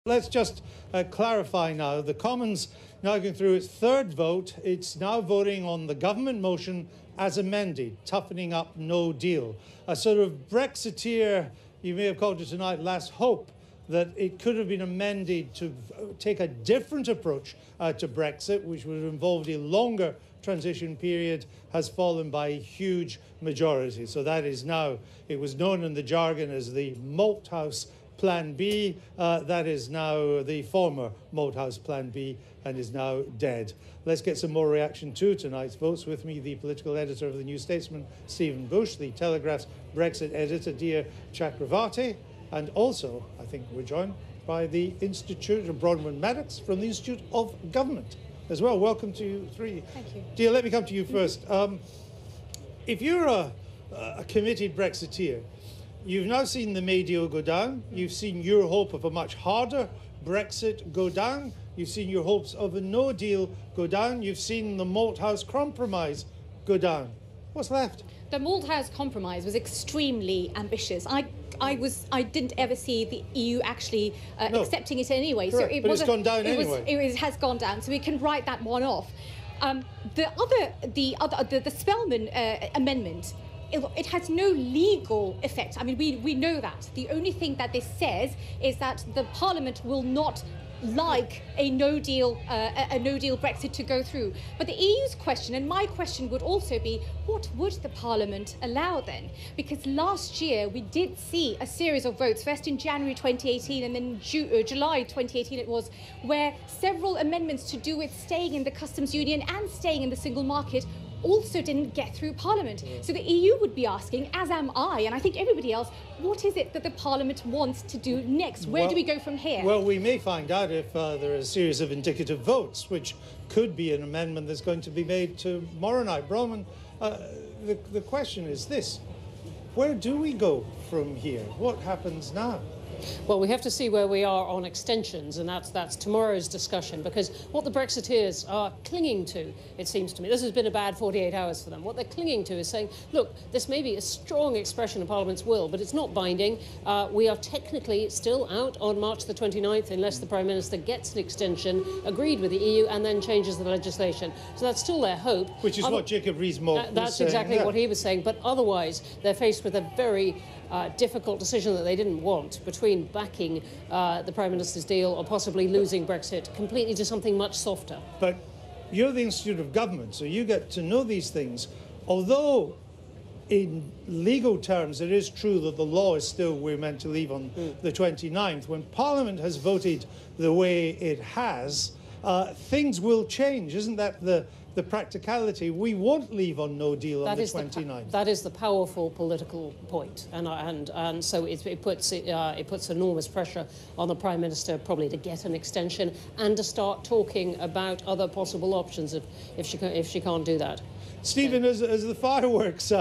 let's just clarify now. The Commons now going through its third vote. It's now voting on the government motion as amended, toughening up no deal. A sort of Brexiteer, you may have called it tonight, last hope that it could have been amended to take a different approach to Brexit, which would have involved a longer transition period, has fallen by a huge majority. So that is now, it was known in the jargon as the Malthouse Plan B. That is now the former Malthouse Plan B and is now dead. Let's get some more reaction to tonight's votes. With me, the political editor of the New Statesman, Stephen Bush, the Telegraph's Brexit editor, Dia Chakravarti, and also, I think we're joined by the Institute of Bronwen Maddox from the Institute of Government as well. Welcome to you three. Thank you. Dia, let me come to you first. If you're a committed Brexiteer, you've now seen the May deal go down. You've seen your hope of a much harder Brexit go down. You've seen your hopes of a no deal go down. You've seen the Malthouse Compromise go down. What's left? The Malthouse Compromise was extremely ambitious. I didn't ever see the EU actually accepting it anyway. Correct. So it's gone down anyway. It has gone down, so we can write that one off. The Spellman amendment, it has no legal effect. I mean, we know that. The only thing that this says is that the Parliament will not like a no deal Brexit to go through. But the EU's question, and my question would also be, what would the Parliament allow then? Because last year we did see a series of votes, first in January 2018 and then July 2018 it was, where several amendments to do with staying in the customs union and staying in the single market also didn't get through Parliament. So the EU would be asking, as am I, and I think everybody else, what is it that the Parliament wants to do next? Where do we go from here? Well, we may find out if there are a series of indicative votes, which could be an amendment that's going to be made tomorrow night. Bronwen, the question is this: where do we go from here? What happens now? Well, we have to see where we are on extensions, and that's tomorrow's discussion, because what the Brexiteers are clinging to, it seems to me, this has been a bad 48 hours for them. What they're clinging to is saying, look, this may be a strong expression of Parliament's will, but it's not binding. We are technically still out on March the 29th, unless the Prime Minister gets an extension agreed with the EU and then changes the legislation. So that's still their hope. Which is what Jacob Rees-Mogg was saying. That's exactly what he was saying. But otherwise, they're faced with a very difficult decision that they didn't want, between backing the Prime Minister's deal or possibly losing Brexit completely to something much softer. But you're the Institute of Government, so you get to know these things. Although in legal terms it is true that the law is still we're meant to leave on the 29th, when Parliament has voted the way it has, things will change. Isn't that the practicality? We won't leave on no deal on the 29th. That is the powerful political point, and so it puts enormous pressure on the Prime Minister probably to get an extension and to start talking about other possible options if she can't do that. Stephen, as the fireworks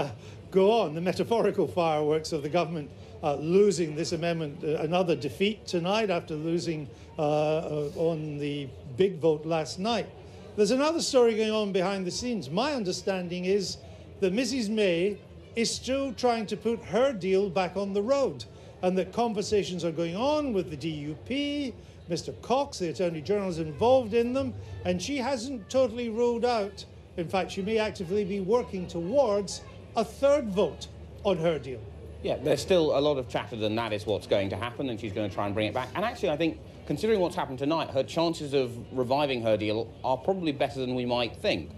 go on, the metaphorical fireworks of the government losing this amendment, another defeat tonight after losing on the big vote last night. There's another story going on behind the scenes. My understanding is that Mrs. May is still trying to put her deal back on the road, and that conversations are going on with the DUP. Mr. Cox, the Attorney General, is involved in them, and she hasn't totally ruled out. In fact, she may actively be working towards a third vote on her deal. Yeah, there's still a lot of chatter that is what's going to happen, and she's going to try and bring it back. And actually, I think, considering what's happened tonight, her chances of reviving her deal are probably better than we might think.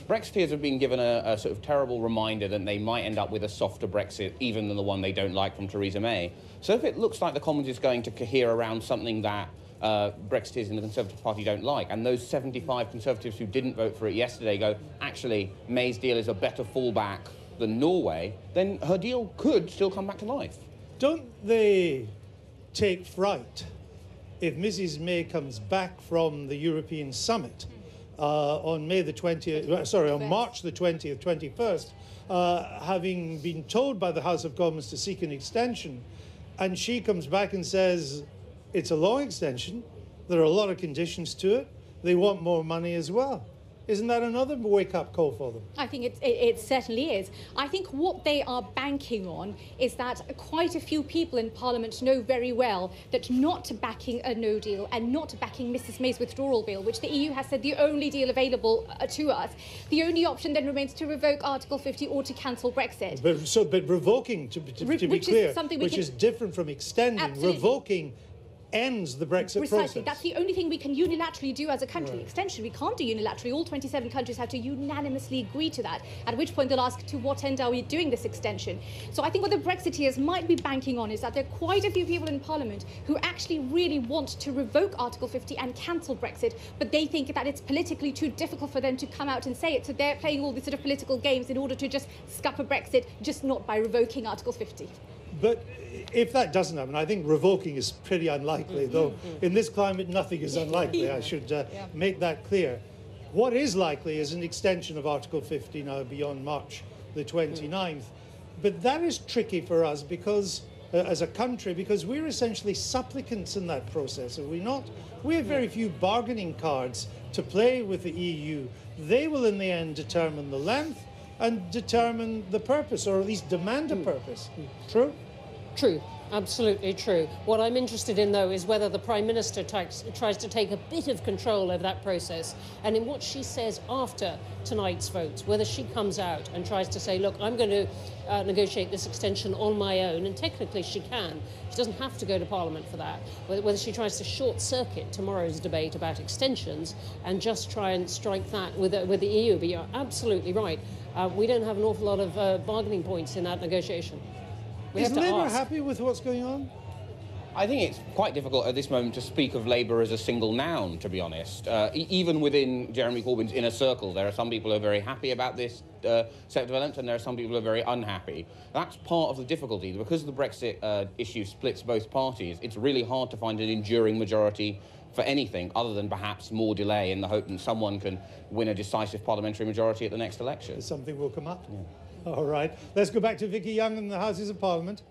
Brexiteers have been given a sort of terrible reminder that they might end up with a softer Brexit, even than the one they don't like from Theresa May. So if it looks like the Commons is going to cohere around something that Brexiteers in the Conservative Party don't like, and those 75 Conservatives who didn't vote for it yesterday go, actually, May's deal is a better fallback than Norway, then her deal could still come back to life. Don't they take fright if Mrs. May comes back from the European summit on May the 20th, sorry, on March the 20th, 21st, having been told by the House of Commons to seek an extension, and she comes back and says it's a long extension, there are a lot of conditions to it, they want more money as well. Isn't that another wake-up call for them? I think it certainly is. I think what they are banking on is that quite a few people in Parliament know very well that not backing a no deal and not backing Mrs May's withdrawal bill, which the EU has said the only deal available to us, the only option then remains to revoke Article 50 or to cancel Brexit. But revoking, to be clear, which is different from extending. Absolutely. Revoking ends the Brexit Precisely. process. That's the only thing we can unilaterally do as a country. Right. Extension we can't do unilaterally. All 27 countries have to unanimously agree to that, at which point they'll ask to what end are we doing this extension. So I think what the Brexiteers might be banking on is that there are quite a few people in Parliament who actually really want to revoke Article 50 and cancel Brexit, but they think that it's politically too difficult for them to come out and say it, so they're playing all these sort of political games in order to just scupper Brexit, just not by revoking Article 50. But if that doesn't happen, I think revoking is pretty unlikely, though in this climate nothing is unlikely. I should make that clear. What is likely is an extension of Article 50 now beyond March the 29th. But that is tricky for us because, as a country, because we're essentially supplicants in that process, are we not? We have very few bargaining cards to play with the EU. They will in the end determine the length and determine the purpose, or at least demand a purpose. True? True, absolutely true. What I'm interested in, though, is whether the Prime Minister tries to take a bit of control over that process, and in what she says after tonight's votes, whether she comes out and tries to say, look, I'm going to negotiate this extension on my own, and technically she can. She doesn't have to go to Parliament for that. Whether she tries to short-circuit tomorrow's debate about extensions and just try and strike that with the EU. But you're absolutely right. We don't have an awful lot of bargaining points in that negotiation. Is Labour happy with what's going on? I think it's quite difficult at this moment to speak of Labour as a single noun, to be honest. Even within Jeremy Corbyn's inner circle, there are some people who are very happy about this set of developments, and there are some people who are very unhappy. That's part of the difficulty. Because the Brexit issue splits both parties, it's really hard to find an enduring majority for anything other than perhaps more delay in the hope that someone can win a decisive parliamentary majority at the next election. Something will come up. Yeah. All right. Let's go back to Vicky Young in the Houses of Parliament.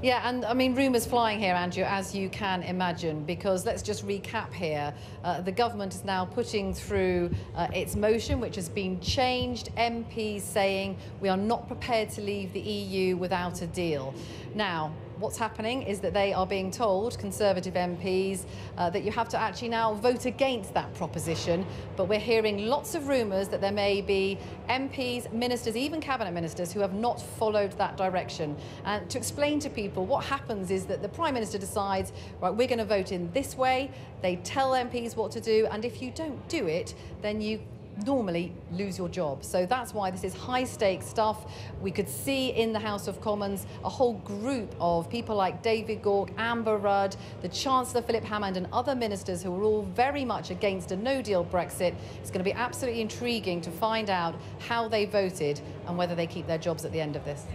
Yeah, and I mean, rumours flying here, Andrew, as you can imagine, because let's just recap here. The government is now putting through its motion, which has been changed. MPs saying we are not prepared to leave the EU without a deal. Now, what's happening is that they are being told, Conservative MPs, that you have to actually now vote against that proposition. But we're hearing lots of rumours that there may be MPs, ministers, even cabinet ministers who have not followed that direction. And to explain to people, what happens is that the Prime Minister decides, right, we're going to vote in this way. They tell MPs what to do. And if you don't do it, then you normally lose your job. So that's why this is high-stakes stuff. We could see in the House of Commons a whole group of people like David Gauke, Amber Rudd, the Chancellor Philip Hammond and other ministers who are all very much against a no-deal Brexit. It's going to be absolutely intriguing to find out how they voted and whether they keep their jobs at the end of this.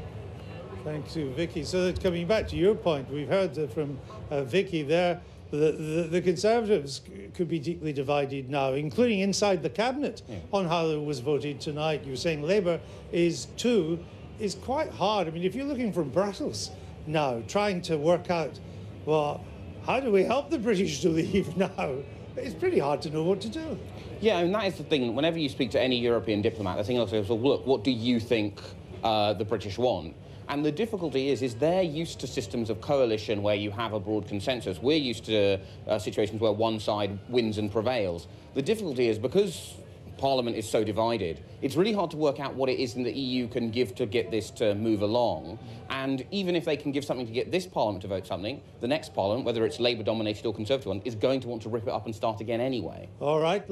Thank you, Vicky. So coming back to your point, we've heard from Vicky there, the Conservatives could be deeply divided now, including inside the Cabinet, on how it was voted tonight. You were saying Labour is quite hard. I mean, if you're looking from Brussels now, trying to work out, well, how do we help the British to leave now? It's pretty hard to know what to do. Yeah, and that is the thing. Whenever you speak to any European diplomat, the thing also is, well, look, what do you think the British want? And the difficulty is they're used to systems of coalition where you have a broad consensus. We're used to situations where one side wins and prevails. The difficulty is because Parliament is so divided, it's really hard to work out what it is that the EU can give to get this to move along. And even if they can give something to get this Parliament to vote something, the next Parliament, whether it's Labour-dominated or Conservative one, is going to want to rip it up and start again anyway. All right.